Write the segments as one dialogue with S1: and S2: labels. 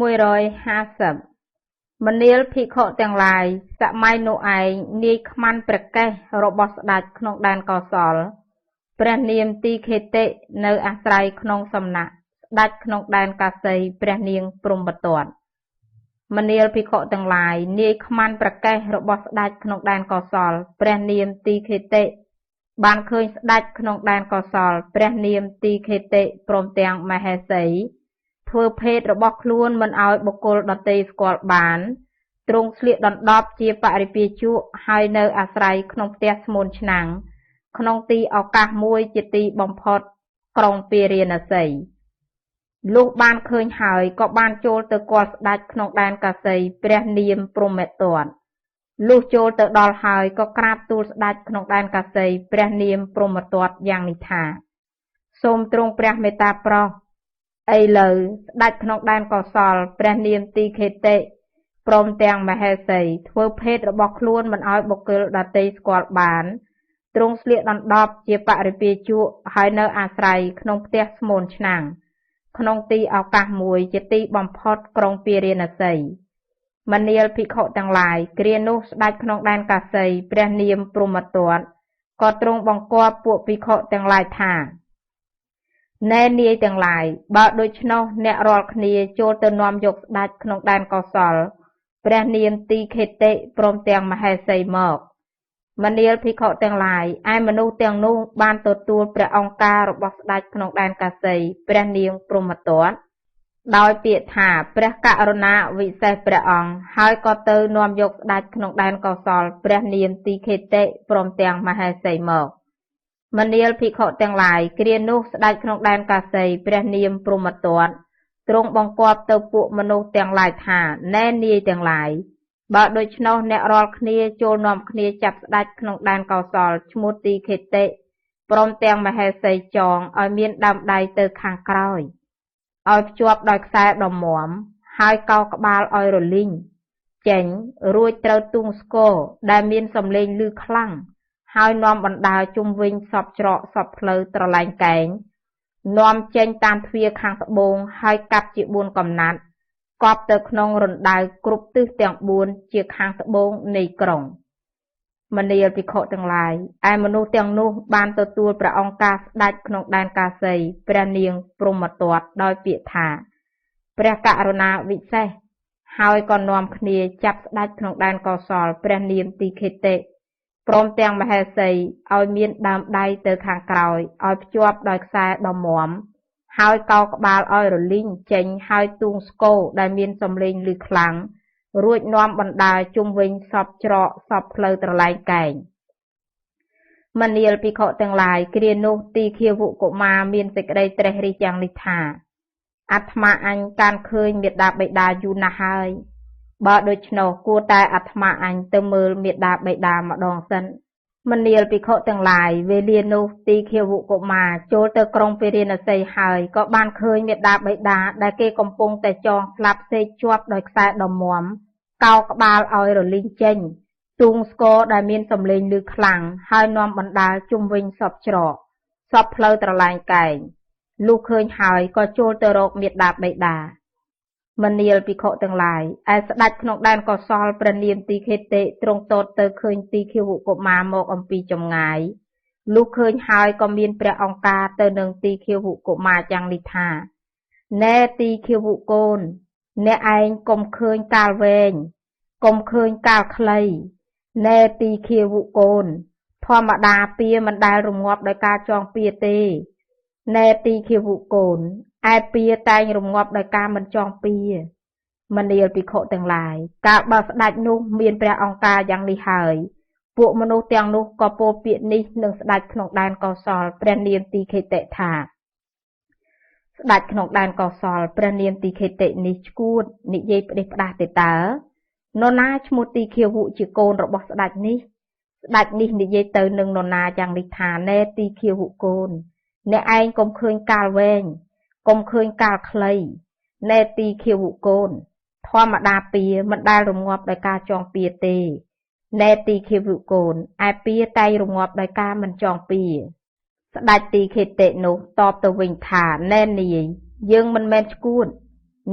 S1: 150 មនាលភិក្ខុទាំងឡាយសម័យនោះឯងនាយខ្មាន់ព្រះកេសរបស់ស្ដេចក្នុងដែនកោសលព្រះនាមទីខេតិនៅអាស្រ័យក្នុងសំណាក់ស្ដេចក្នុងដែនកាសីព្រះនាងព្រហ្មទត្តមនាលភិក្ខុទាំងឡាយនាយខ្មាន់ព្រះកេសរបស់ស្ដេចក្នុងដែនកោសលព្រះនាមទីខេតិបានឃើញស្ដេចក្នុងដែនកោសលព្រះនាមទីខេតិព្រមទាំងមហេសីធ្វើភេទរបស់ខ្លួនមិនឲ្យបុគ្គលដទៃស្គាល់បានទ្រង់ស្លៀកដណ្ដប់ជាបរិពាជក់ហើយនៅអាស្រ័យក្នុងផ្ទះស្មូនឆ្នាំងក្នុងទីឱកាសមួយជាទីបំផុតក្រុងពារាណសីលុះបានឃើញហើយក៏បានចូលទៅគាល់ស្ដេចក្នុងដែនកាសីព្រះនាមព្រហ្មទត្តលុះចូលទៅដល់ហើយក៏ក្រាបទូលស្ដេចក្នុងដែនកាសីព្រះនាមព្រហ្មទត្តយ៉ាងនេះថាសូមទ្រង់ព្រះមេត្តាប្រោសឥឡូវស្ដេចក្នុងដែនកោសលព្រះនាមទីខេតិព្រមទាំងមហេសីធ្វើភេទរបស់ខ្លួនមិនឲ្យបុគ្គលដទៃស្គាល់បានទ្រង់ស្លៀកដណ្ដប់ជាបរិពាជក់ហើយនៅអាស្រ័យក្នុងផ្ទះស្មូនឆ្នាំងក្នុងទីឱកាសមួយជាទីបំផុតក្រុងពារាណសីមនាលភិក្ខុទាំងឡាយគ្រានោះស្ដេចក្នុងដែនកាសីព្រះនាមព្រហ្មទត្តក៏ទ្រង់បង្គាប់ពួកភិក្ខុទាំងឡាយថាណែនាយទាំងឡាយបើដូច្នោះអ្នករាល់គ្នាចូលទៅនាំយកស្ដេចក្នុងដែនកោសលព្រះនាមទីខេតិព្រមទាំងមហេសីមកមនាលភិក្ខុទាំងឡាយឯមនុស្សទាំងនោះបានទទួលព្រះអង្គការរបស់ស្ដេចក្នុងដែនកាសីព្រះនាងព្រហ្មទត្តដោយពាក្យថាព្រះករុណាវិសេសព្រះអង្គហើយក៏ទៅនាំយកស្ដេចក្នុងដែនកោសលព្រះនាមទីខេតិព្រមទាំងមហេសីមកមនាលភិក្ខុទាំងឡាយគ្រានោះស្ដេចក្នុងដែនកាសីព្រះនាមព្រហ្មទត្តទ្រង់បង្គាប់ទៅពួកមនុស្សទាំងឡាយថាណែនាយទាំងឡាយបើដូច្នោះអ្នករាល់គ្នាចូលនាំគ្នាចាប់ស្ដេចក្នុងដែនកោសលឈ្មោះទីខេតិព្រមទាំងមហេសីចងឲ្យមានដើមដៃទៅខាងក្រោយឲ្យភ្ជាប់ដោយខ្សែដ៏មាំហើយកោក្បាលឲ្យរលីងចេញរួចត្រូវទូងស្គរដែលមានសំឡេងឮខ្លាំងហើយនាំបណ្ដើរជុំវិញសពច្រកសពផ្លូវត្រឡែងកែងនាំចេញតាមទ្វារខាងត្បូងហើយកាត់ជា4កំណាត់កប់ទៅក្នុងរណ្ដៅគ្រប់ទិសទាំង4ជាខាងត្បូងនៃក្រុងមនាលភិក្ខុទាំងឡាយឯមនុស្សទាំងនោះបានទទួលព្រះអង្គការស្ដេចក្នុងដែនកាសីព្រះនាងព្រហ្មទត្តដោយពាក្យថាព្រះករុណាវិសេសហើយក៏នាំគ្នាចាប់ស្ដេចក្នុងដែនកោសលព្រះនាមទីខេតិព្រមទាំងមហេសីឲ្យមានដើមដៃទៅខាងក្រោយឲ្យភ្ជាប់ដោយខ្សែដ៏មាំហើយកោក្បាលឲ្យរលីងចេញហើយទូងស្គរដែលមានសំឡេងឮខ្លាំងរួចនាំបណ្ដើរជុំវិញសពច្រកសពផ្លូវត្រឡែងកែងមនាលភិក្ខុទាំងឡាយគ្រានោះទីឃាវុកុមារមានសេចក្តីត្រេះរិះយ៉ាងនេះថាអាត្មាអញកាន់ឃើញមេដាបិតាយូរណាស់ហើយបើដូច្នោះគួរតែអាត្មាអញទៅមើលមេដាបិតាម្ដងសិនមនាលភិក្ខុទាំងឡាយវេលានោះទីឃាវុកុមារចូលទៅក្រុងពារាណសីហើយក៏បានឃើញមេដាបិតាដែលគេកំពុងតែចងស្លាប់សេកជាប់ដោយខ្សែដ៏មាំកោក្បាលឲ្យរលីងចេញទូងស្គរដែលមានសំឡេងឮខ្លាំងហើយនាំបណ្ដាលជុំវិញសពច្រកសពផ្លូវត្រឡែងកែងលុះឃើញហើយក៏ចូលទៅរកមេដាបិតាមនាលភិក្ខុទាំងឡាយឯស្ដេចក្នុងដែនកោសលព្រះនាមទីខេតិទ្រង់ទតទៅឃើញទីឃាវុកុមារមកអំពីចម្ងាយលុះឃើញហើយក៏មានព្រះអង្គការទៅនឹងទីឃាវុកុមារយ៉ាងនេះថាណែទីឃាវុកូនអ្នកឯងកុំឃើញកាលវែងកុំឃើញកាលខ្លីណែទីឃាវុកូនធម្មតាពាមិនដែលរងាប់ដោយការចងពាទេណែទីឃាវុកូនឯពាតែងរងាប់ដោយការមិនចងពាមនាលភិក្ខុទាំងឡាយកាលបើស្ដេចនោះមានព្រះអង្គការយ៉ាងនេះហើយពួកមនុស្សទាំងនោះក៏ពោលពាក្យនេះនឹងស្ដេចក្នុងដែនកោសលព្រះនាមទីខេតិថាស្ដេចក្នុងដែនកោសលព្រះនាមទីខេតិនេះឈួតនិយាយផ្ដេសផ្ដាស់ទេតើនរណាឈ្មោះទីឃាវុជាកូនរបស់ស្ដេចនេះស្ដេចនេះនិយាយទៅនឹងនរណាយ៉ាងនេះថាណែទីឃាវុកូនអ្នកឯងកុំឃើញកាលវែងកុំឃើញកាលខ្លីណែទីឃាវុកូនធម្មតាពាមិនដែលរងាប់ដោយការចងពាទេណែទីឃាវុកូនឯពាតែងរងាប់ដោយការមិនចងពាស្ដេចទីខេតិនោះតបទៅវិញថាណែនាយយើងមិនមែនឈួត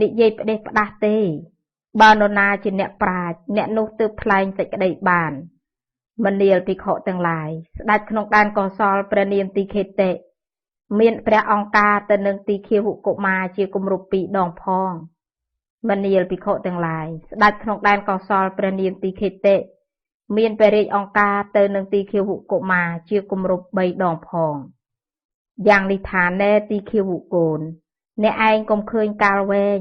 S1: និយាយផ្ដេសផ្ដាស់ទេបើនរណាជាអ្នកប្រាជ្ញអ្នកនោះទើបថ្លែងសេចក្តីបានមនាលភិក្ខុទាំងឡាយស្ដេចក្នុងដែនកុសលព្រះនាមទីខេតិមានព្រះអង្គការទៅនឹងទីឃាវុកុមារជាគម្រប់2ដងផងមនាលភិក្ខុទាំងឡាយស្ដេចក្នុងដែនកុសលព្រះនាមទីខេតិមានព្រះរាជអង្គការទៅនឹងទីឃាវុកុមារជាគម្រប់3ដងផងយ៉ាងនេះថាណែទីឃាវុកូនអ្នកឯងកុំឃើញកាលវែង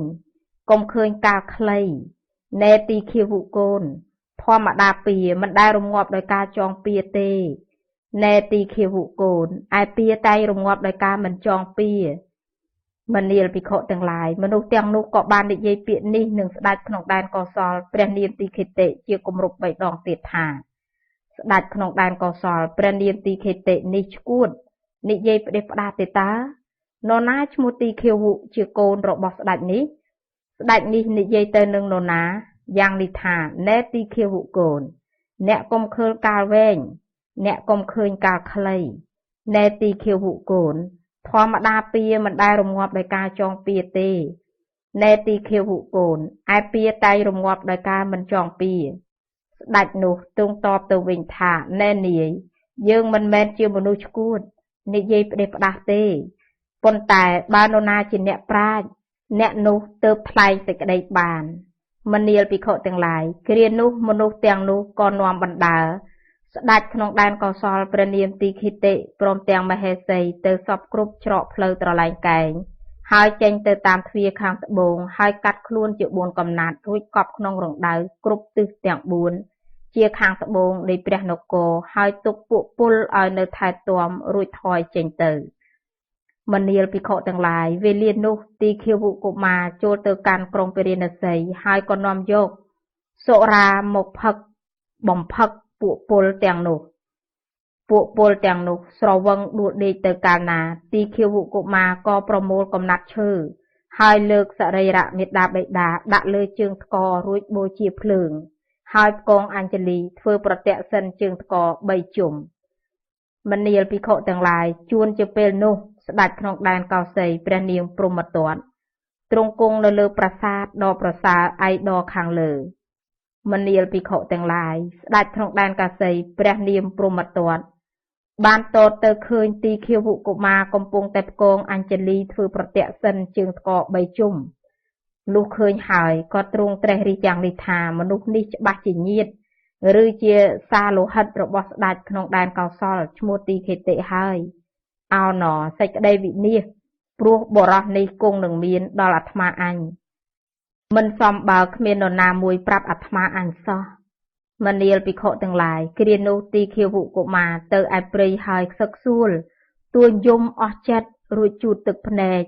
S1: កុំឃើញកាលខ្លីណែទីឃាវុកូនធម្មតាពៀមិនដែលរងាប់ដោយការចងពៀទេណែទីឃាវុកូនឯពៀតែងរងាប់ដោយការមិនចងពៀមនាលភិក្ខុទាំងឡាយមនុស្សទាំងនោះក៏បាននិយាយពាក្យនេះនឹងស្ដេចក្នុងដែនកុសលព្រះនាមទីខេតិជាគម្រប់3ដងទៀតថាស្ដេចក្នុងដែនកុសលព្រះនាមទីខេតិនេះឈួតនិយាយផ្ដេសផ្ដាស់ទេតានរណាឈ្មោះទីឃាវុជាកូនរបស់ស្ដេចនេះស្ដេចនេះនិយាយទៅនឹងនរណាយ៉ាងនេះថាណែទីឃាវុកូនអ្នកកុំឃើញកាលវែងអ្នកកុំឃើញកាលខ្លីណែទីឃាវុកូនធម្មតាពៀមិនដែលរងាប់ដោយការចងពៀទេណែទីឃាវុកូនឯពៀតែងរងាប់ដោយការមិនចងពៀស្ដេចនោះទ្រង់តបទៅវិញថាណែនាយយើងមិនមែនជាមនុស្សឈួតនិយាយផ្ដេសផ្ដាស់ទេប៉ុន្តែបើនរណាជាអ្នកប្រាជ្ញអ្នកនោះទើបថ្លែងសេចក្តីបានមនាលភិក្ខុទាំងឡាយគ្រានោះមនុស្សទាំងនោះក៏នាំបណ្ដើរស្ដេចក្នុងដែនកុសលព្រះនាមទីខេតិព្រមទាំងមហេសីទៅសពគ្រប់ច្រកផ្លូវត្រឡែងកែងហើយចេញទៅតាមទ្វារខាងត្បូងហើយកាត់ខ្លួនជា4កំណាត់រួចកប់ក្នុងរណ្ដៅគ្រប់ទិសទាំង4ជាខាងត្បូងនៃព្រះនគរហើយទុកពួកពលឲ្យនៅថែទាំរួចថយចេញទៅមនាលភិក្ខុទាំងឡាយវេលានោះទីឃាវុកុមារចូលទៅកាន់ក្រុងពារាណសីហើយក៏នាំយកសុរាមកផឹកបំផឹកពួកពលទាំងនោះស្រវឹងដួលដេកទៅកាលណាទីឃាវុកុមារក៏ប្រមូលកំណាត់ឈើហើយលើកសរីរៈមេត្តាបិតាដាក់លើជើងថ្ករួចបូជាភ្លើងហើយផ្គងអញ្ជលីធ្វើប្រតិសិនជើងថ្ក3ជុំមនាលភិក្ខុទាំងឡាយជួនជាពេលនោះស្ដេចក្នុងដែនកោសីព្រះនាងព្រហ្មទត្តទ្រង់គង់នៅលើប្រាសាទដ៏ប្រសើរឯដរខាងលើមនាលភិក្ខុទាំងឡាយស្ដេចក្នុងដែនកោសីព្រះនាមព្រហ្មទត្តបានតតទៅឃើញទីឃាវុកុមារកំពុងតែផ្គងអញ្ជលីធ្វើប្រតិសិនជើងថ្ក3ជុំលុះឃើញហើយក៏ទ្រង់ត្រេះរិះយ៉ាងនេះថាមនុស្សនេះច្បាស់ជាញាតិឬជាសាលោហិតរបស់ស្ដេចក្នុងដែនកោសលឈ្មោះទីខេតិហើយអោណសេចក្តីវិនាសព្រោះបរោះនេះគង់នឹងមានដល់អាត្មាអញមិនសមបើគ្មាននរណាមួយប្រាប់អាត្មាអញសោះមនាលភិក្ខុទាំងឡាយគ្រានោះទីឃាវុកុមារទៅឯព្រៃហើយខ្សឹកសួលទួញយំអស់ចិត្តរួចជូតទឹកភ្នែក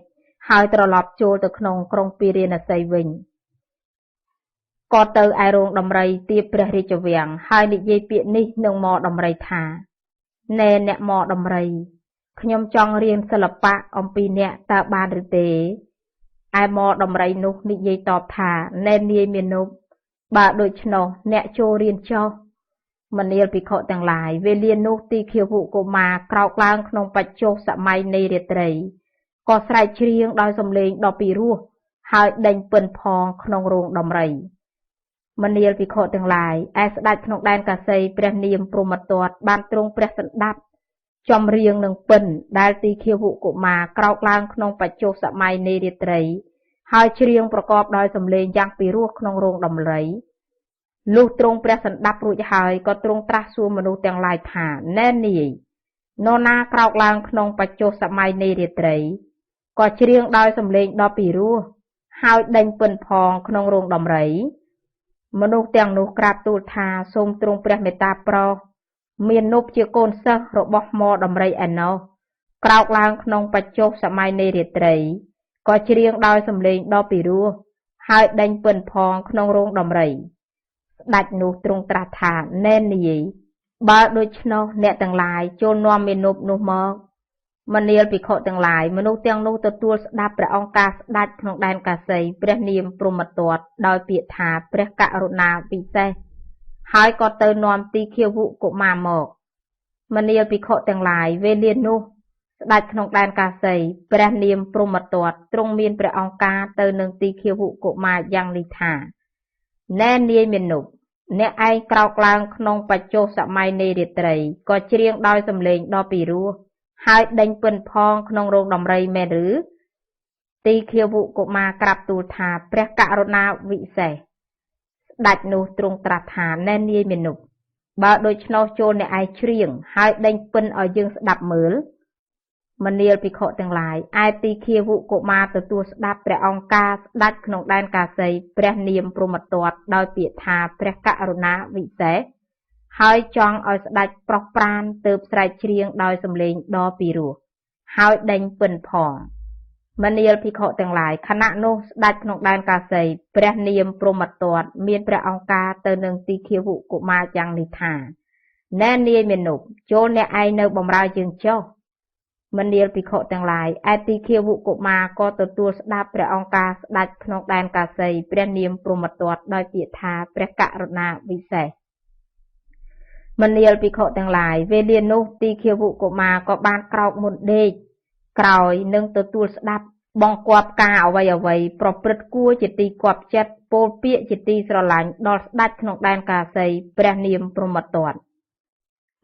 S1: ហើយត្រឡប់ចូលទៅក្នុងក្រុងពារាណសីវិញក៏ទៅឯរោងដំរីទៀបព្រះរាជវាំងហើយនិយាយពាក្យនេះនឹងមកដំរីថាណែអ្នកមកដំរីខ្ញុំចង់រៀនសិល្បៈអំពីអ្នកតើបានឬទេឯមកដំរីនោះនិយាយតបថាណែនាយមាណពបើដូច្នោះអ្នកចូលរៀនចុះមនាលភិក្ខុទាំងឡាយវេលានោះទីឃាវុកុមារក្រោកឡើងក្នុងបច្ចុប្បន្នសម័យនៃរាត្រីក៏ស្រែកច្រៀងដោយសំឡេងដ៏ពីរោះហើយដេញពិនផងក្នុងរោងដំរីមនាលភិក្ខុទាំងឡាយឯស្ដេចក្នុងដែនកោសីព្រះនាមព្រហ្មទត្តបានទ្រង់ព្រះសណ្ដាប់ចំរៀងនឹងពិនដែលទីឃាវុកុមារក្រោកឡើងក្នុងបច្ចុប្បន្នសម័យនៃរាត្រីហើយច្រៀងប្រកបដោយសំឡេងយ៉ាងពីរោះក្នុងរោងដំរីលុះទ្រង់ព្រះសណ្ដាប់រួចហើយក៏ទ្រង់ត្រាស់សួរមនុស្សទាំងឡាយថាណែនាយនរណាក្រោកឡើងក្នុងបច្ចុប្បន្នសម័យនៃរាត្រីក៏ច្រៀងដោយសំឡេងដ៏ពីរោះហើយដេញពិនផងក្នុងរោងដំរីមនុស្សទាំងនោះក្រាបទូលថាសូមទ្រង់ព្រះមេត្តាប្រោសមាននប់ជាកូនសិស្សរបស់ហ្មដំរីឯណោះក្រោកឡើងក្នុងបច្ចុប្បន្នសម័យនៃរាត្រីក៏ច្រៀងដោយសំឡេងដ៏ពីរោះហើយដេញពិនផងក្នុងរោងដំរីស្ដេចនោះទ្រង់ត្រាស់ថាណែនាយបើដូច្នោះអ្នកទាំងឡាយចូលនាំមាណពនោះមកមនាលភិក្ខុទាំងឡាយមនុស្សទាំងនោះទទួលស្ដាប់ព្រះអង្គការស្ដេចក្នុងដែនកោសីព្រះនាមព្រហ្មទត្តដោយពាក្យថាព្រះករុណាពិសេសហើយក៏ទៅនាំទីឃាវុកុមារមកមនាលភិក្ខុទាំងឡាយវេលានោះ ស្ដេចក្នុងដែនកាសីព្រះនាមព្រហ្មទត្តទ្រង់មានព្រះអង្គការទៅនឹងទីឃាវុកុមារយ៉ាងនេះថាណែនាយមាណពអ្នកឯងក្រោកឡើងក្នុងបច្ចុប្បន្នសម័យនៃរាត្រីក៏ច្រៀងដោយសំឡេងដ៏ពីរោះហើយដេញពិនផងក្នុងរោងដំរីមែនឬទីឃាវុកុមារក្រាបទូលថាព្រះករុណាវិសេសស្ដេចនោះទ្រង់ត្រាស់ថាណែនាយមាណពបើដូច្នោះចូលអ្នកឯងច្រៀងហើយដេញពិនឲ្យយើងស្ដាប់មើលមនាលភិក្ខុទាំងឡាយឯទីឃាវុកុមារទទួលស្ដាប់ព្រះអង្គការស្ដេចក្នុងដែនកាសីព្រះនាមព្រហ្មទត្តដោយពាក្យថាព្រះករុណាវិសេសហើយចង់ឲ្យស្ដេចប្រោះប្រានទើបស្រែកច្រៀងដោយសំឡេងដ៏ពីរោះហើយដេញពិនផងមនាលភិក្ខុទាំងឡាយខណៈនោះស្ដេចក្នុងដែនកាសីព្រះនាមព្រហ្មទត្តមានព្រះអង្គការទៅនឹងទីឃាវុកុមារយ៉ាងនេះថាណែនាយមាណពចូលអ្នកឯងនៅបម្រើយើងចុះមនាលភិក្ខុទាំងឡាយឯទីឃាវុកុមារក៏ទទួលស្ដាប់ព្រះអង្គការស្ដេចក្នុងដែនកាសីព្រះនាមព្រហ្មទត្តដោយពាក្យថាព្រះករុណាវិសេសមនាលភិក្ខុទាំងឡាយវេលានោះទីឃាវុកុមារក៏បានក្រោកមុនដេកក្រោយនឹងទទួលស្ដាប់បង្គាប់ការអ្វីប្រព្រឹត្តគួរជាទីគាប់ចិត្តពោលពាក្យជាទីស្រឡាញ់ដល់ស្ដេចក្នុងដែនកាសីព្រះនាមព្រហ្មទត្ត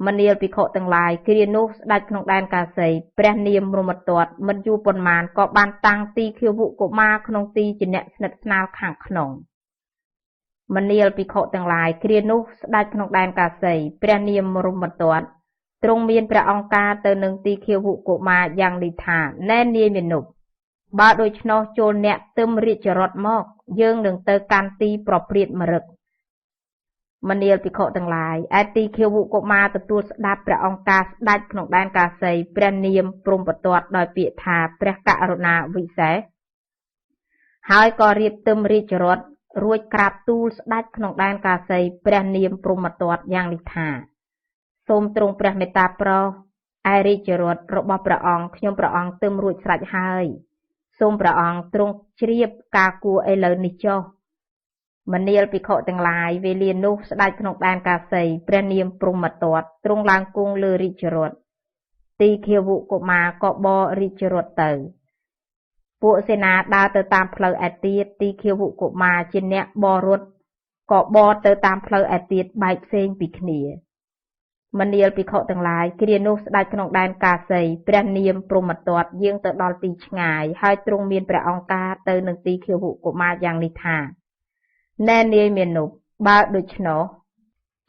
S1: មនាលភិក្ខុទាំងឡាយគ្រានោះស្ដេចក្នុងដែនកាសីព្រះនាមព្រហ្មទត្តមិនយូរប៉ុន្មានក៏បានតាំងទីឃាវុកុមារក្នុងទីជាអ្នកស្និទ្ធស្នាលខាងក្នុងមនាលភិក្ខុទាំងឡាយគ្រានោះស្ដេចក្នុងដែនកាសីព្រះនាមព្រហ្មទត្តទ្រង់មានព្រះអង្គការទៅនឹងទីឃាវុកុមារយ៉ាងនេះថាណែនាយមាណពបើដូច្នោះចូលអ្នកទឹមរាជរថមកយើងនឹងទៅកាន់ទីប្រព្រាតមរឹកមនាលភិក្ខុទាំងឡាយឯទីឃាវុកុមារទទួលស្ដាប់ព្រះអង្គការស្ដេចក្នុងដែនកាសីព្រះនាមព្រហ្មទត្តដោយពាក្យថាព្រះករុណាវិសេសហើយក៏រៀបទឹមរាជរថរួចក្រាបទូលស្ដេចក្នុងដែនកាសីព្រះនាមព្រហ្មទត្តយ៉ាងនេះថាសូមទ្រង់ព្រះមេត្តាប្រោសឯរាជរថរបស់ព្រះអង្គខ្ញុំព្រះអង្គទឹមរួចស្រេចហើយសូមព្រះអង្គទ្រង់ជ្រាបការគួរឥឡូវនេះចុះមនាលភិក្ខុទាំងឡាយវេលានោះស្ដេចក្នុងដែនកាសីព្រះនាមព្រហ្មទត្តទ្រង់ឡើងគង់លើរាជរថទីឃាវុកុមារក៏បររាជរថទៅពួកសេនាដើរទៅតាមផ្លូវឯទៀតទីឃាវុកុមារជាអ្នកបររថក៏បរទៅតាមផ្លូវឯទៀតបែកផ្សេងពីគ្នាមនាលភិក្ខុទាំងឡាយគ្រានោះស្ដេចក្នុងដែនកាសីព្រះនាមព្រហ្មទត្តយាងទៅដល់ទីឆ្ងាយហើយទ្រង់មានព្រះអង្គការទៅនឹងទីឃាវុកុមារយ៉ាងនេះថាណែនាយមាណពបើដូច្នោះ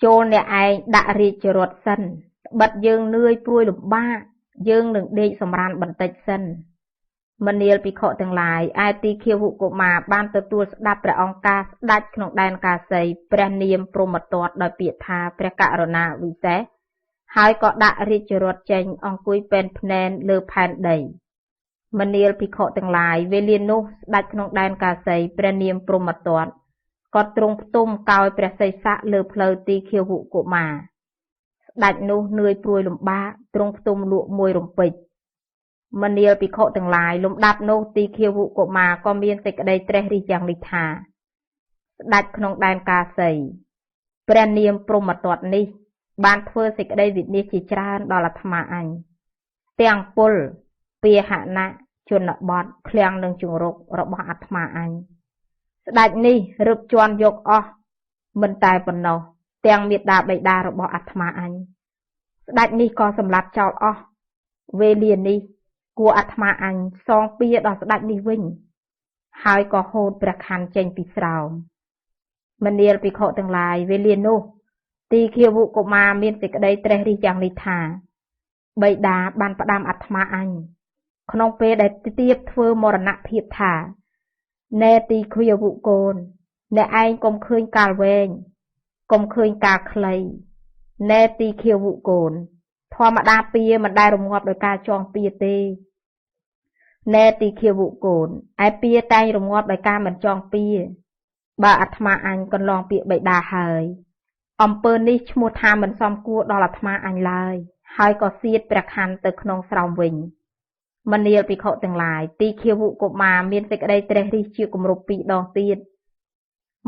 S1: ចូលអ្នកឯងដាក់រាជរថសិនត្បិតយើងនឿយព្រួយលំបាកយើងនឹងដេកសម្រានបន្តិចសិនមនាលភិក្ខុទាំងឡាយឯទីឃាវុកុមារបានទទួលស្ដាប់ព្រះអង្គការស្ដេចក្នុងដែនកាសីព្រះនាមព្រហ្មទត្តដោយពាក្យថាព្រះករុណាវិសេសហើយក៏ដាក់រាជរថចេញអង្គុយពេនភ្នែនលើផែនដីមនាលភិក្ខុទាំងឡាយវេលានោះស្ដេចក្នុងដែនកាសីព្រះនាមព្រហ្មទត្តក៏ទ្រង់ផ្ទុំកោយព្រះសីស័កលើផ្លូវទីឃាវុកុមារស្ដេចនោះនឿយព្រួយលំបាកទ្រង់ផ្ទុំលក់មួយរំពេចមនាលភិក្ខុទាំងឡាយលំដាប់នោះទីឃាវុកុមារក៏មានសេចក្តីត្រេះរិះយ៉ាងនេះថាស្ដេចក្នុងដែនកាសីព្រះនាមព្រហ្មទត្តនេះបានធ្វើសេចក្តីវិនិច្ឆ័យជាច្រើនដល់អាត្មាអញទាំងពលពាហនៈជនបទឃ្លាំងនឹងជង្រុករបស់អាត្មាអញស្ដេចនេះរឹបជាន់យកអស់មិនតែប៉ុណ្ណោះទាំងមាតាបិតារបស់អាត្មាអញស្ដេចនេះក៏សម្លាប់ចោលអស់វេលានេះគួរអាត្មាអញសងពៀដល់ស្ដេចនេះវិញហើយក៏ហូតព្រះខ័នចេញពីស្រោមមនាលភិក្ខុទាំងឡាយវេលានោះទីឃាវុកុមារមានសេចក្តីត្រេះរិះយ៉ាងនេះថាបិតាបានផ្ដាំអាត្មាអញក្នុងពេលដែលទៀបធ្វើមរណភាពថាណែទីឃាវុកូនអ្នកឯងកុំឃើញកាលវែងកុំឃើញកាលខ្លីណែទីឃាវុកូនធម្មតាពៀមិនដែលរងាប់ដោយការចងពៀទេណែទីឃាវុកូនឯពៀតែងរងាប់ដោយការមិនចងពៀបើអាត្មាអញកន្លងពាក្យបិតាហើយអំពើនេះឈ្មោះថាមិនសមគួរដល់អាត្មាអញឡើយហើយក៏សៀតព្រះខ័នទៅក្នុងស្រោមវិញមនាលភិក្ខុទាំងឡាយទីឃាវុកុមារមានសេចក្តីត្រេះរិះជាគម្រប់2ដងទៀត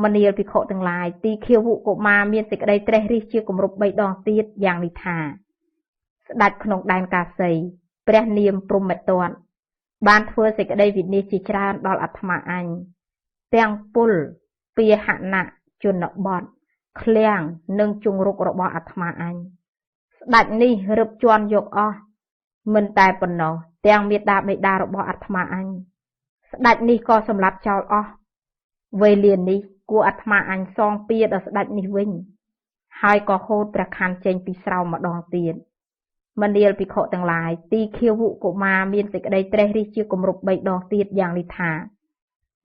S1: មនាលភិក្ខុទាំងឡាយទីឃាវុកុមារមានសេចក្តីត្រេះរិះជាគម្រប់3ដងទៀតយ៉ាងនេះថាស្ដេចក្នុងដែនកាសី ព្រះនាមព្រហ្មទត្តបានធ្វើសេចក្តីវិនិច្ឆ័យជាច្រើនដល់អាត្មាអញទាំងពលពាហនៈជនបទឃ្លាំងនិងជង្រុករបស់អាត្មាអញស្ដេចនេះរឹបជាន់យកអស់មិនតែប៉ុណ្ណោះទាំងមេដាបេដារបស់អាត្មាអញស្ដេចនេះក៏សម្លាប់ចោលអស់វេលានេះគួរអាត្មាអញសងពៀដល់ស្ដេចនេះវិញហើយក៏ហូតព្រះខ័នចេញពីស្រោមម្ដងទៀតមនាលភិក្ខុទាំងឡាយទីឃាវុកុមារមានសេចក្តីត្រេះរិះជាគម្រប់3ដងទៀតយ៉ាងនេះថា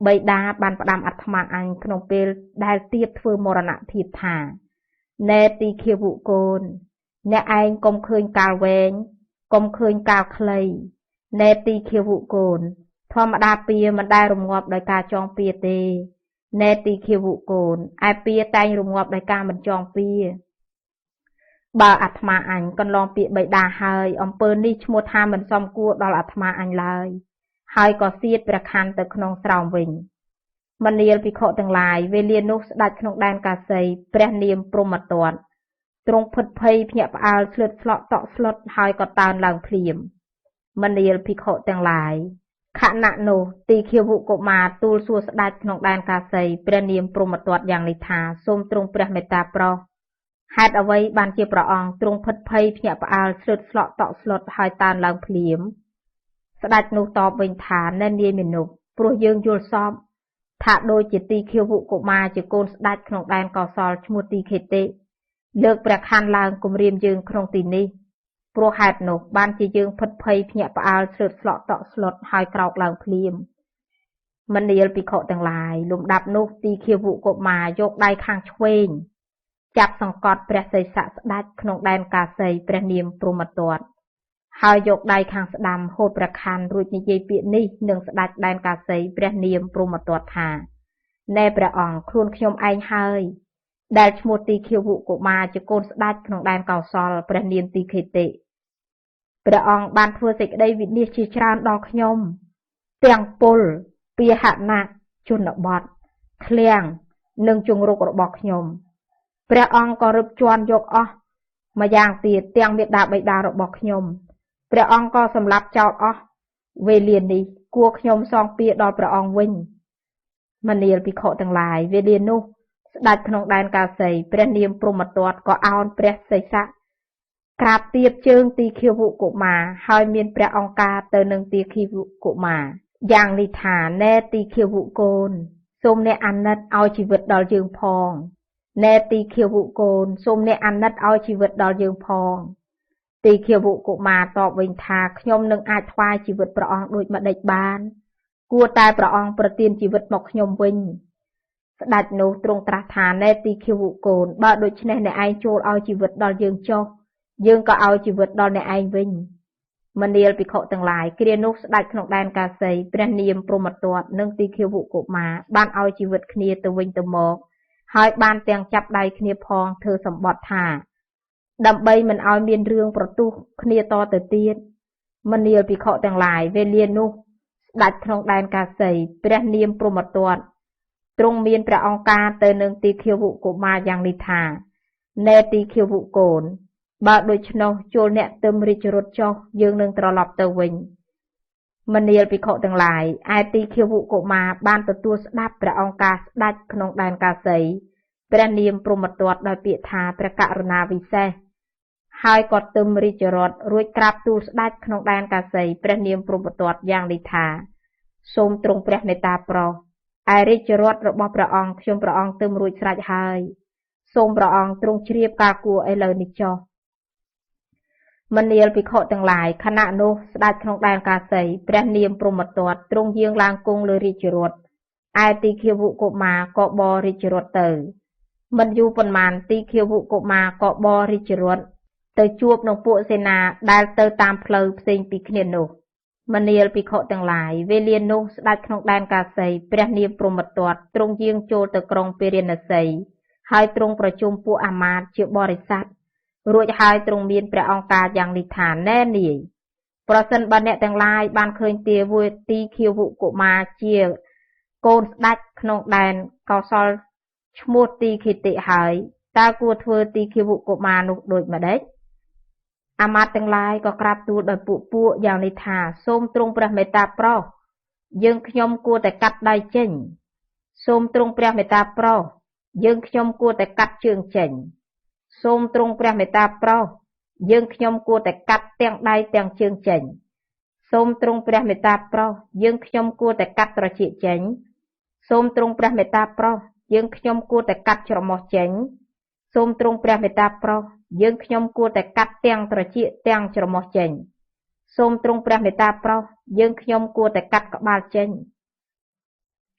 S1: បិតាបានផ្ដាំអាត្មាអញក្នុងពេលដែលទៀបធ្វើមរណភាពថាណែទីឃាវុកូនអ្នកឯងកុំឃើញកាលវែងកុំឃើញកាលខ្លីណែទីឃាវុកូនធម្មតាពៀមិនដែលរងាប់ដោយការចងពៀទេណែទីឃាវុកូនឯពៀតែងរងាប់ដោយការមិនចងពៀបើអាត្មាអញកន្លងពាក្យបិតាហើយអំពើនេះឈ្មោះថាមិនសមគួរដល់អាត្មាអញឡើយហើយក៏សៀតព្រះខ័នទៅក្នុងស្រោមវិញមនាលភិក្ខុទាំងឡាយវេលានោះស្ដេចក្នុងដែនកាសីព្រះនាមព្រហ្មទត្តទ្រង់ភិតភ័យភ្ញាក់ផ្អើលស្លឹកស្លក់តក់ស្លុតហើយក៏តើនឡើងភ្លាមមនាលភិក្ខុទាំងឡាយខណៈនោះទីឃាវុកុមារទូលសួរស្ដេចក្នុងដែនកាសីព្រះនាមព្រហ្មទត្តយ៉ាងនេះថាសូមទ្រង់ព្រះមេត្តាប្រោសហេតុអ្វីបានជាព្រះអង្គទ្រង់ភិតភ័យភ្ញាក់ផ្អើលស្លឹកស្លក់តក់ស្លុតហើយតើនឡើងភ្លាមស្ដេចនោះតបវិញថាណែនាយមាណពព្រោះយើងយល់សពថាដូចជាទីឃាវុកុមារជាកូនស្ដេចក្នុងដែនកោសលឈ្មោះទីខេតិលើកព្រះខ័នឡើងគំរាមយើងក្នុងទីនេះព្រោះហេតុនោះបានជាយើងភិតភ័យភ្ញាក់ផ្អើលស្លឹកស្លក់តក់ស្លុតហើយក្រោកឡើងភ្លាមមនាលភិក្ខុទាំងឡាយលំដាប់នោះទីឃាវុកុមារយកដៃខាងឆ្វេងចាប់សង្កត់ព្រះសីស័កស្ដេចក្នុងដែនកាសីព្រះនាមព្រហ្មទត្តហើយយកដៃខាងស្ដាំហូតព្រះខ័នរួចនិយាយពាក្យនេះនឹងស្ដេចដែនកាសីព្រះនាមព្រហ្មទត្តថាណែព្រះអង្គខ្លួនខ្ញុំឯងហើយដែលឈ្មោះទីឃាវុកុមារជាកូនស្ដេចក្នុងដែនកោសលព្រះនាមទីខេតិព្រះអង្គបានធ្វើសេចក្តីវិនិច្ឆ័យជាច្រើនដល់ខ្ញុំទាំងពលពាហនៈជនបទឃ្លាំងនិងជង្រុករបស់ខ្ញុំព្រះអង្គក៏រឹបជាន់យកអស់ម្យ៉ាងទៀតទាំងមេដាបិតារបស់ខ្ញុំព្រះអង្គក៏សម្លាប់ចោលអស់វេលានេះគួរខ្ញុំសងពៀដល់ព្រះអង្គវិញមនាលភិក្ខុទាំងឡាយវេលានោះស្ដេចក្នុងដែនកាសីព្រះនាមព្រហ្មទត្តក៏អោនព្រះសីស័កក្រាបទៀបជើងទីឃាវុកុមារហើយមានព្រះអង្គការទៅនឹងទីឃាវុកុមារយ៉ាងនេះថាណែទីឃាវុកូនសូមអ្នកអាណិតឲ្យជីវិតដល់យើងផងណែទីឃាវុកូនសូមអ្នកអាណិតឲ្យជីវិតដល់យើងផងទីឃាវុកុមារតបវិញថាខ្ញុំនឹងអាចថ្វាយជីវិតព្រះអង្គដូចម្ដេចបានគួរតែព្រះអង្គប្រទានជីវិតមកខ្ញុំវិញស្ដេចនោះទ្រង់ត្រាស់ថាណែទីឃាវុកូនបើដូច្នេះអ្នកឯងចូលឲ្យជីវិតដល់យើងចុះយើងក៏ឲ្យជីវិតដល់អ្នកឯងវិញមនាលភិក្ខុទាំងឡាយគ្រានោះស្ដេចក្នុងដែនកាសីព្រះនាមព្រហ្មទត្តនិងទីឃាវុកុមារបានឲ្យជីវិតគ្នាទៅវិញទៅមកហើយបានទាំងចាប់ដៃគ្នាផងធ្វើសម្បត្តិថាដើម្បីមិនឲ្យមានរឿងប្រទុះគ្នាតទៅទៀតមនាលភិក្ខុទាំងឡាយវេលានោះស្ដេចក្នុងដែនកាសីព្រះនាមព្រហ្មទត្តទ្រង់មានព្រះអង្គការទៅនឹងទីឃាវុកុមារយ៉ាងនេះថាណែទីឃាវុកូនបើដូច្នោះចូលអ្នកទឹមរាជរថចុះយើងនឹងត្រឡប់ទៅវិញមនាលភិក្ខុទាំងឡាយឯទីឃាវុកុមារបានទទួលស្ដាប់ព្រះអង្គការស្ដេចក្នុងដែនកាសីព្រះនាមព្រហ្មទត្តដោយពាក្យថាព្រះករុណាវិសេសហើយក៏ទឹមរាជរថរួចក្រាបទូលស្ដេចក្នុងដែនកាសីព្រះនាមព្រហ្មទត្តយ៉ាងនេះថាសូមទ្រង់ព្រះមេត្តាប្រោសឯរាជរថរបស់ព្រះអង្គខ្ញុំព្រះអង្គទឹមរួចស្រេចហើយសូមព្រះអង្គទ្រង់ជ្រាបការគួរឥឡូវនេះចុះមនាលភិក្ខុទាំងឡាយខណៈនោះស្ដេចក្នុងដែនកាសីព្រះនាមព្រហ្មទត្តទ្រង់យាងឡើងគង់លើរាជរថឯទីឃាវុកុមារក៏បររាជរថទៅមិនយូរប៉ុន្មានទីឃាវុកុមារក៏បររាជរថទៅជួបនឹងពួកសេនាដែលទៅតាមផ្លូវផ្សេងពីគ្នានោះមនាលភិក្ខុទាំងឡាយវេលានោះស្ដេចក្នុងដែនកាសីព្រះនាមព្រហ្មទត្តទ្រង់យាងចូលទៅក្រុងពារាណសីហើយទ្រង់ប្រជុំពួកអាមាត្យជាបរិស័ទរួចហើយទ្រង់មានព្រះអង្គការយ៉ាងនេះថាណែនាយប្រសិនបើអ្នកទាំងឡាយបានឃើញទាវទីឃាវុកុមារជាកូនស្ដេចក្នុងដែនកោសលឈ្មោះទីខេតិហើយតើគួរធ្វើទីឃាវុកុមារនោះដូចម្ដេច អាមាត្យទាំងឡាយក៏ក្រាបទូលដោយពួកយ៉ាងនេះថាសូមទ្រង់ព្រះមេត្តាប្រោសយើងខ្ញុំគួរតែកាត់ដៃចេញសូមទ្រង់ព្រះមេត្តាប្រោសយើងខ្ញុំគួរតែកាត់ជើងចេញសូមទ្រង់ព្រះមេត្តាប្រោសយើងខ្ញុំគួរតែកាត់ទាំងដៃទាំងជើងចេញសូមទ្រង់ព្រះមេត្តាប្រោសយើងខ្ញុំគួរតែកាត់ត្រចៀកចេញសូមទ្រង់ព្រះមេត្តាប្រោសយើងខ្ញុំគួរតែកាត់ច្រមុះចេញសូមទ្រង់ព្រះមេត្តាប្រោសយើងខ្ញុំគួរតែកាត់ទាំងត្រចៀកទាំងច្រមុះចេញសូមទ្រង់ព្រះមេត្តាប្រោសយើងខ្ញុំគួរតែកាត់ក្បាលចេញ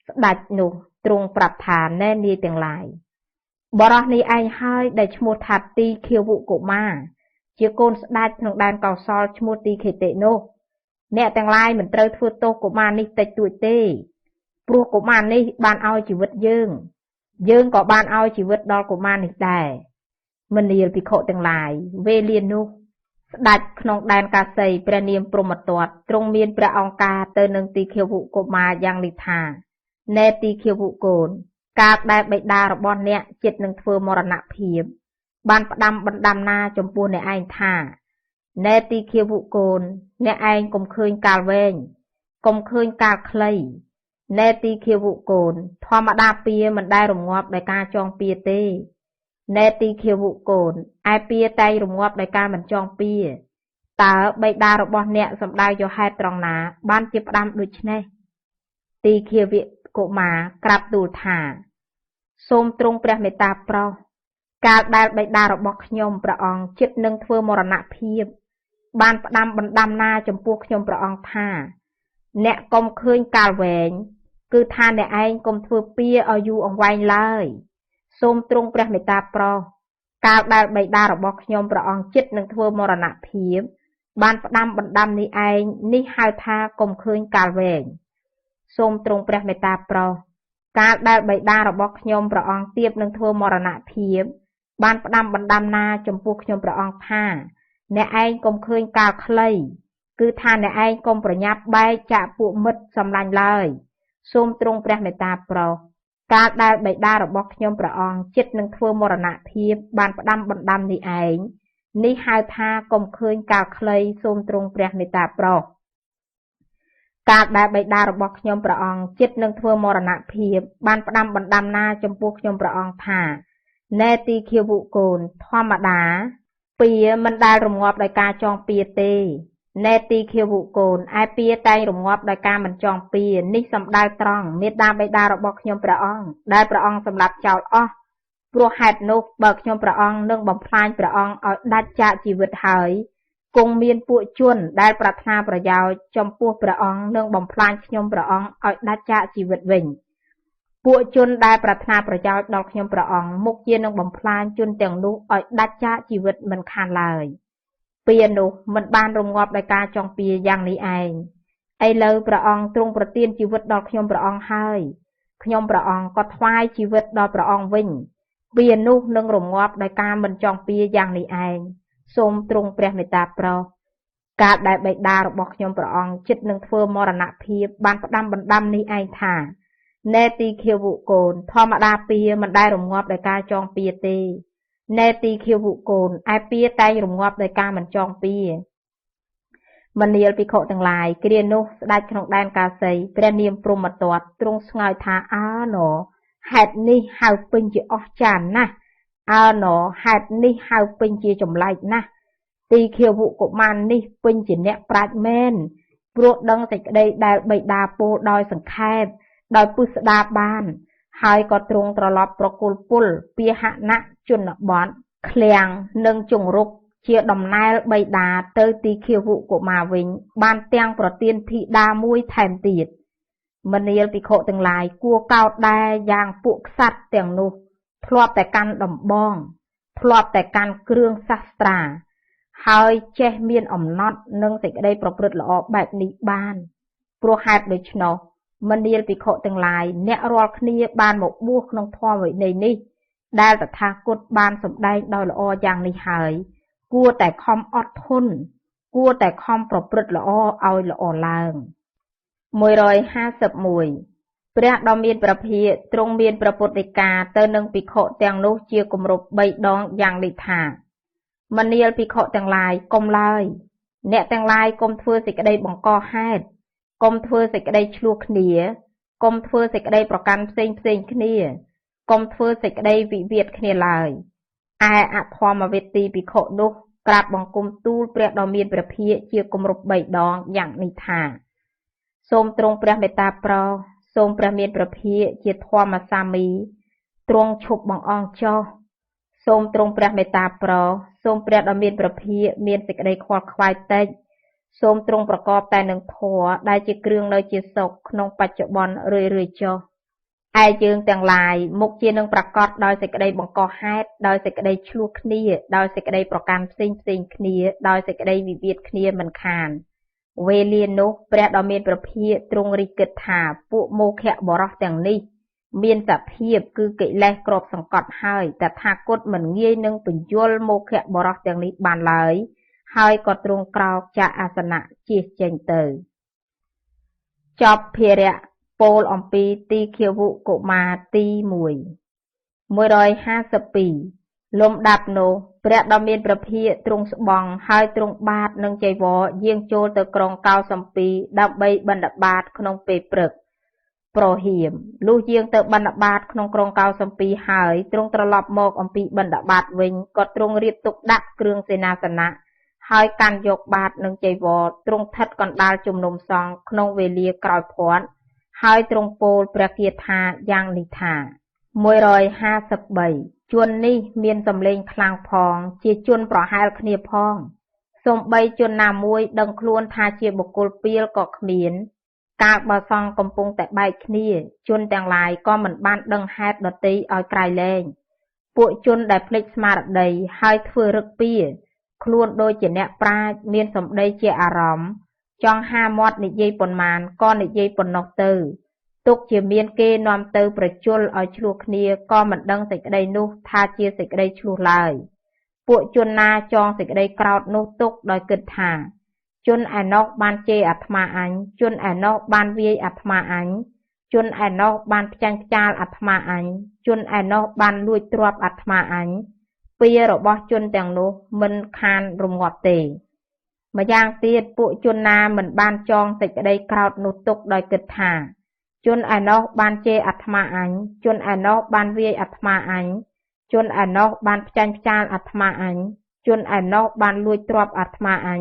S1: ស្ដេចនោះទ្រង់ប្រាប់ថាណែនាយទាំងឡាយបរោះនេះឯងហើយដែលឈ្មោះថាទីឃាវុកុមារជាកូនស្ដេចក្នុងដែនកោសលឈ្មោះទីខេតិនោះអ្នកទាំងឡាយមិនត្រូវធ្វើទោសកុមារនេះតិចតួចទេព្រោះកុមារនេះបានឲ្យជីវិតយើងក៏បានឲ្យជីវិតដល់កុមារនេះដែរមនាលភិក្ខុទាំងឡាយវេលានោះស្ដេចក្នុងដែនកាសីព្រះនាមព្រហ្មទត្តទ្រង់មានព្រះអង្គការទៅនឹងទីឃាវុកុមារយ៉ាងនេះថាណែទីឃាវុកូនកាលដែលបិតារបស់អ្នកចិត្តនឹងធ្វើមរណភាពបានផ្ដាំបណ្ដាំណាចំពោះអ្នកឯងថាណែទីឃាវុកូនអ្នកឯងកុំឃើញកាលវែងកុំឃើញកាលខ្លីណែទីឃាវុកូនធម្មតាពៀមិនដែលរងាប់ដោយការចងពៀទេណែទីឃាវុកូនឯពៀតែងរងាប់ដោយការមិនចងពៀតើបិតារបស់អ្នកសំដៅយកហេតុត្រង់ណាបានជាផ្ដាំដូច្នេះទីឃាវុកុមារក្រាបទូលថាសូមទ្រង់ព្រះមេត្តាប្រោសកាលដែលបិតារបស់ខ្ញុំព្រះអង្គចិត្តនឹងធ្វើមរណភាពបានផ្ដាំបណ្ដាំណាចំពោះខ្ញុំព្រះអង្គថាអ្នកកុំឃើញកាលវែងគឺថាអ្នកឯងកុំធ្វើពៀឲ្យយូរអង្វែងឡើយសូមទ្រង់ព្រះមេត្តាប្រោសកាលដែលបិតារបស់ខ្ញុំព្រះអង្គចិត្តនឹងធ្វើមរណភាពបានផ្ដាំបណ្ដាំនេះឯងនេះហៅថាកុំឃើញកាលវែងសូមទ្រង់ព្រះមេត្តាប្រោសកាលដែលបិតារបស់ខ្ញុំព្រះអង្គទៀបនឹងធ្វើមរណភាពបានផ្ដាំបណ្ដាំណាចំពោះខ្ញុំព្រះអង្គថាអ្នកឯងកុំឃើញកាលខ្លីគឺថាអ្នកឯងកុំប្រញាប់បែកចាក់ពួកមិត្តសម្លាញ់ឡើយសូមទ្រង់ព្រះមេត្តាប្រោសកាលដែលបិតារបស់ខ្ញុំព្រះអង្គចិត្តនឹងធ្វើមរណភាពបានផ្ដាំបណ្ដាំនេះឯងនេះហៅថាកុំឃើញកាលខ្លីសូមទ្រង់ព្រះមេត្តាប្រោសកាលដែលបិតារបស់ខ្ញុំព្រះអង្គចិត្តនឹងធ្វើមរណភាពបានផ្ដាំបណ្ដាំណាចំពោះខ្ញុំព្រះអង្គថាណែទីឃាវុកូនធម្មតាពៀមិនដែលរងាប់ដោយការចងពៀទេណែទីឃាវុកូនឯពៀតែងរងាប់ដោយការមិនចងពៀនេះសំដៅត្រង់មេត្តាបិតារបស់ខ្ញុំព្រះអង្គដែលព្រះអង្គសម្លាប់ចោលអស់ព្រោះហេតុនោះបើខ្ញុំព្រះអង្គនឹងបំផ្លាញព្រះអង្គឲ្យដាច់ចាកជីវិតហើយគង់មានពួកជនដែលប្រាថ្នាប្រយោជន៍ចំពោះព្រះអង្គនឹងបំផ្លាញខ្ញុំព្រះអង្គឲ្យដាច់ចាកជីវិតវិញពួកជនដែលប្រាថ្នាប្រយោជន៍ដល់ខ្ញុំព្រះអង្គមុខជានឹងបំផ្លាញជនទាំងនោះឲ្យដាច់ចាកជីវិតមិនខានឡើយពៀនោះមិនបានរងាប់ដោយការចងពៀយ៉ាងនេះឯងឥឡូវព្រះអង្គទ្រង់ប្រទានជីវិតដល់ខ្ញុំព្រះអង្គហើយខ្ញុំព្រះអង្គក៏ថ្វាយជីវិតដល់ព្រះអង្គវិញពៀនោះនឹងរងាប់ដោយការមិនចងពៀយ៉ាងនេះឯងសូមទ្រង់ព្រះមេត្តាប្រោសកាលដែលបិតារបស់ខ្ញុំព្រះអង្គចិត្តនឹងធ្វើមរណភាពបានផ្ដាំបណ្ដាំនេះឯងថាណែទីឃាវុកូនធម្មតាពៀមិនដែលរងាប់ដោយការចងពៀទេណែទីឃាវុកូនឯពៀតែងរងាប់ដោយការមិនចងពៀមនាលភិក្ខុទាំងឡាយគ្រានោះស្ដេចក្នុងដែនកាសីព្រះនាមព្រហ្មទត្តទ្រង់ឆ្ងើយថាអើណ៎ហេតុនេះហៅពេញជាអស្ចារ្យណាស់អើណ៎ហេតុនេះហៅពេញជាចម្លែកណាស់ទីឃាវុកុមារនេះពេញជាអ្នកប្រាជ្ញមែនព្រោះដឹងសេចក្តីដែលបិតាពោលដោយសង្ខេបដោយពុស្ដាបានហើយក៏ទ្រង់ត្រឡប់ប្រគល់ពុលពាហនៈជនបទឃ្លាំងនិងជង្រុកជាដំណែលបិតាទៅទីឃាវុកុមារវិញបានទាំងប្រទានធីតាមួយថែមទៀតមនាលភិក្ខុទាំងឡាយគួរកោតដែរយ៉ាងពួកក្សត្រទាំងនោះធ្លាប់តែកាន់ដំបងធ្លាប់តែកាន់គ្រឿងសាស្ត្រាហើយចេះមានអំណត់និងសេចក្តីប្រព្រឹត្តល្អបែបនេះបានព្រោះហេតុដូច្នោះមនាលភិក្ខុទាំងឡាយអ្នករាល់គ្នាបានមកបួសក្នុងធម៌វិន័យនេះដែលតថាគតបានសម្ដែងដោយល្អយ៉ាងនេះហើយគួរតែខំអត់ធន់គួរតែខំប្រព្រឹត្តល្អឲ្យល្អឡើង151ព្រះដ៏មានព្រះភិក្ខទ្រង់មានព្រះពុទ្ធដីកាទៅនឹងភិក្ខុទាំងនោះជាគម្រប់3ដងយ៉ាងនេះថា មនាលភិក្ខុទាំងឡាយកុំឡើយអ្នកទាំងឡាយកុំធ្វើសេចក្តីបង្កហេតុកុំធ្វើសេចក្តីឆ្លោះគ្នាកុំធ្វើសេចក្តីប្រកាន់ផ្សេងគ្នាកុំធ្វើសេចក្តីវិវាទគ្នាឡើយឯអធម្មវេទីភិក្ខុនោះក្រាបបង្គំទូលព្រះដ៏មានព្រះភិក្ខជាគម្រប់3 ដងយ៉ាងនេះថាសូមទ្រង់ព្រះមេត្តាប្រោសសូមព្រះមានព្រះភិក្ខជាធម្មសាមីទ្រង់ឈប់បង្អង់ចុះសូមទ្រង់ព្រះមេត្តាប្រោសសូមព្រះដ៏មានព្រះភិក្ខមានសេចក្តីខ្វល់ខ្វាយតិចសូមទ្រង់ប្រកបតែនឹងធម៌ដែលជាគ្រឿងនៅជាសុខក្នុងបច្ចុប្បន្នរឿយចុះឯយើងទាំងឡាយមុខជានឹងប្រកបដោយសេចក្តីបង្កហេតុដោយសេចក្តីឆ្លោះគ្នាដោយសេចក្តីប្រកាន់ផ្សេងគ្នាដោយសេចក្តីវិវាទគ្នាមិនខានវេលានោះព្រះដ៏មានព្រះភិក្ខទ្រង់រិះគិតថាពួកមោខៈបរោះទាំងនេះមានសភាពគឺកិលេសគ្របសង្កត់ហើយតថាគតមិនងាយនឹងបញ្យល់មោខៈបរោះទាំងនេះបានឡើយហើយក៏ទ្រង់ក្រោកចាកអាសនៈជៀសចេញទៅចប់ភារៈពោលអំពីទីឃាវុកុមារទី152លំដាប់នោះព្រះដ៏មានព្រះភិក្ខទ្រង់ស្បង់ហើយទ្រង់បាតនឹងចីវរយាងចូលទៅក្រុងកោសំពីដើម្បីបិណ្ឌបាតក្នុងពេលព្រឹកប្រហៀមលុះយាងទៅបិណ្ឌបាតក្នុងក្រុងកោសំពីហើយទ្រង់ត្រឡប់មកអំពីបិណ្ឌបាតវិញក៏ទ្រង់រៀបទុកដាក់គ្រឿងសេនាសនៈហើយកាន់យកបាតនឹងចីវរទ្រង់ស្ថិតកណ្ដាលជំនុំសង្ឃក្នុងវេលាក្រោយភ័ន្តហើយទ្រង់ពោលព្រះគាថាយ៉ាងនេះថា153ជននេះមានសម្លេងខ្លាំងផងជាជនប្រហែលគ្នាផងសូម្បីជនណាមួយដឹងខ្លួនថាជាបុគ្គលពាលក៏គ្មានកាលបើសង្ឃកំពុងតែបែកគ្នាជនទាំងឡាយក៏មិនបានដឹងហេតុដទៃឲ្យក្រៃលែងពួកជនដែលភ្លេចស្មារតីហើយធ្វើរឹកពីខ្លួនដូចជាអ្នកប្រាជ្ញមានសម្ដីជាអារម្មណ៍ចង់ហាមាត់និយាយប៉ុន្មានក៏និយាយប៉ុណ្ណោះទៅទុកជាមានគេនាំទៅប្រជល់ឲ្យឆ្លោះគ្នាក៏មិនដឹងសេចក្តីនោះថាជាសេចក្តីឆ្លោះឡើយពួកជនណាចងសេចក្តីក្រោធនោះទុកដោយគិតថាជនឯណោះបានជេរអាត្មាអញជនឯណោះបានវាយអាត្មាអញជនឯណោះបានផ្ចាញ់ផ្ចាលអាត្មាអញជនឯណោះបានលួចទ្រព្យអាត្មាអញពីរបស់ជនទាំងនោះមិនខានរងាប់ទេម្យ៉ាងទៀតពួកជនណាមិនបានចងសេចក្តីក្រោធនោះទុកដោយគិតថាជនឯណោះបានជេរអាត្មាអញជនឯណោះបានវាយអាត្មាអញជនឯណោះបានផ្ចាញ់ផ្ចាលអាត្មាអញជនឯណោះបានលួចទ្រព្យអាត្មាអញ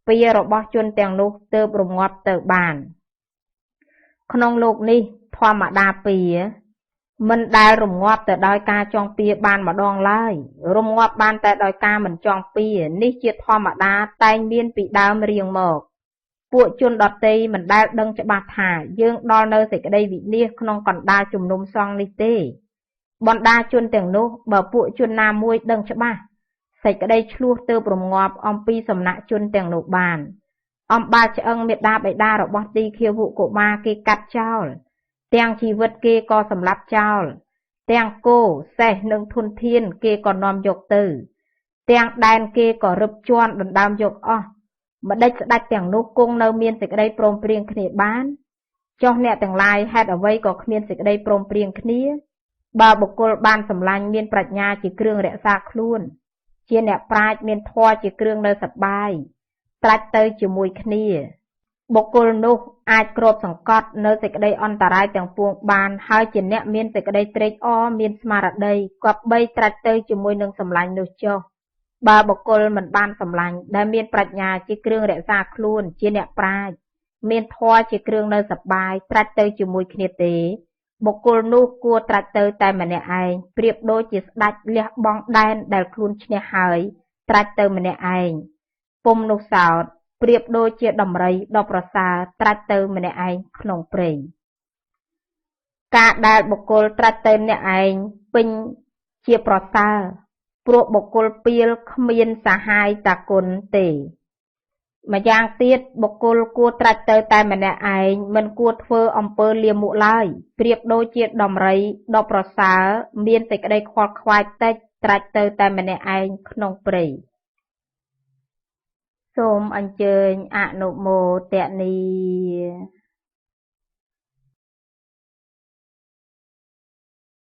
S1: ពីរបស់ជនទាំងនោះទើបរងាប់ទៅបានក្នុងលោកនេះធម្មតាពីមិនដែលរងាប់ទៅដោយការចងពៀបានម្ដងឡើយរងាប់បានតែដោយការមិនចងពៀនេះជាធម្មតាតែងមានពីដើមរៀងមកពួកជនដតីមិនដែលដឹងច្បាស់ថាយើងដល់នៅសេចក្តីវិនាសក្នុងកណ្ដាលជំនុំសង្ឃនេះទេបណ្ដាជនទាំងនោះបើពួកជនណាមួយដឹងច្បាស់សេចក្តីឆ្លោះទើបរងាប់អំពីសំណាក់ជនទាំងនោះបានអំបាលឆ្អឹងមេដាបេដារបស់ទីឃាវុកុមារគេកាត់ចោលទាំងជីវិតគេក៏សម្លាប់ចោលទាំងគោសេះនិងធនធានគេក៏នាំយកទៅទាំងដែនគេក៏រឹបជាន់ដណ្ដើមយកអស់ម្ដេចស្ដេចទាំងនោះគង់នៅមានសេចក្តីព្រមព្រៀងគ្នាបានចុះអ្នកទាំងឡាយហេតុអ្វីក៏គ្មានសេចក្តីព្រមព្រៀងគ្នាបើបុគ្គលបានសម្លាញ់មានប្រាជ្ញាជាគ្រឿងរក្សាខ្លួនជាអ្នកប្រាជ្ញមានធម៌ជាគ្រឿងនៅសប្បាយត្រាច់ទៅជាមួយគ្នាបុគ្គលនោះអាចគ្របសង្កត់នៅសេចក្តីអន្តរាយទាំងពួងបានហើយជាអ្នកមានសេចក្តីត្រេកអរមានស្មារតីគប្បីត្រាច់ទៅជាមួយនឹងសម្លាញ់នោះចុះបើបុគ្គលមិនបានសម្លាញ់ដែលមានប្រាជ្ញាជាគ្រឿងរក្សាខ្លួនជាអ្នកប្រាជ្ញមានធម៌ជាគ្រឿងនៅសប្បាយត្រាច់ទៅជាមួយគ្នាទេបុគ្គលនោះគួរត្រាច់ទៅតែម្នាក់ឯងប្រៀបដូចជាស្ដេចលះបង់ដែនដែលខ្លួនឈ្នះហើយត្រាច់ទៅម្នាក់ឯងពុំនោះសោតប្រៀបដូចជាដំរីដ៏ប្រសើរត្រាច់ទៅម្នាក់ឯងក្នុងព្រៃការដែលបុគ្គលត្រាច់ទៅម្នាក់ឯងពេញជាប្រសើរព្រោះបុគ្គលពាលគ្មានសហាយតាគុណទេម្យ៉ាងទៀតបុគ្គលគួរត្រាច់ទៅតែម្នាក់ឯងមិនគួរធ្វើអំពើលាមុខឡើយប្រៀបដូចជាដំរីដ៏ប្រសើរមានសេចក្តីខ្វល់ខ្វាយតិចត្រាច់ទៅតែម្នាក់ឯងក្នុងព្រៃសូមអញ្ជើញអនុមោទនា